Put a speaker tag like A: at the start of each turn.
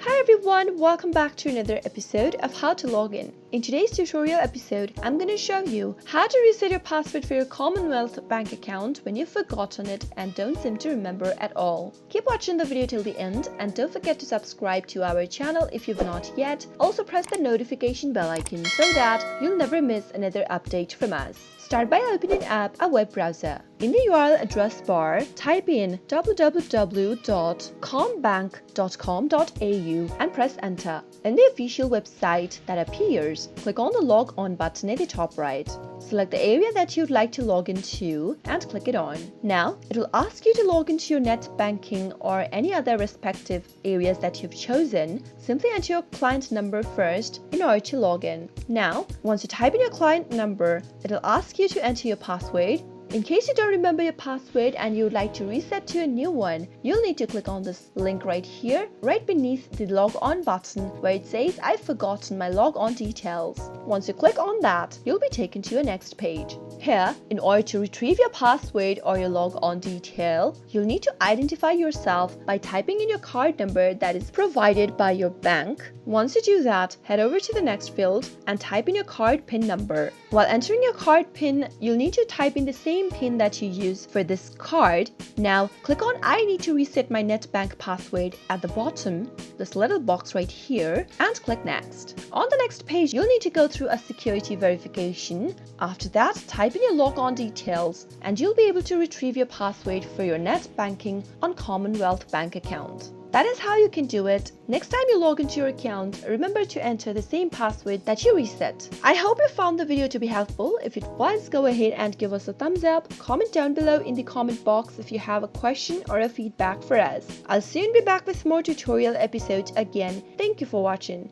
A: Hi everyone, welcome back to another episode of How to Log In. In today's tutorial episode, I'm going to show you how to reset your password for your Commonwealth Bank account when you've forgotten it and don't seem to remember at all. Keep watching the video till the end and don't forget to subscribe to our channel if you've not yet. Also press the notification bell icon so that you'll never miss another update from us. Start by opening up a web browser. In the URL address bar, type in www.combank.com.au and press enter. In the official website that appears, click on the Log On button at the top right. Select the area that you'd like to log into and click it on. Now, it will ask you to log into your net banking or any other respective areas that you've chosen. Simply enter your client number first in order to log in. Now, once you type in your client number, it will ask you to enter your password. In case you don't remember your password and you would like to reset to a new one, you'll need to click on this link right here, right beneath the log on button where it says I've forgotten my log on details. Once you click on that, you'll be taken to your next page. Here, in order to retrieve your password or your log on detail, you'll need to identify yourself by typing in your card number that is provided by your bank. Once you do that, head over to the next field and type in your card PIN number. While entering your card PIN, you'll need to type in the same PIN that you use for this card. Now, click on I need to reset my net bank password at the bottom, this little box right here, and click next. On the next page, you'll need to go through a security verification. After that, type in your log-on details and you'll be able to retrieve your password for your net banking on Commonwealth Bank account. That is how you can do it. Next time you log into your account, remember to enter the same password that you reset. I hope you found the video to be helpful. If it was, go ahead and give us a thumbs up. Comment down below in the comment box if you have a question or a feedback for us. I'll soon be back with more tutorial episodes again. Thank you for watching.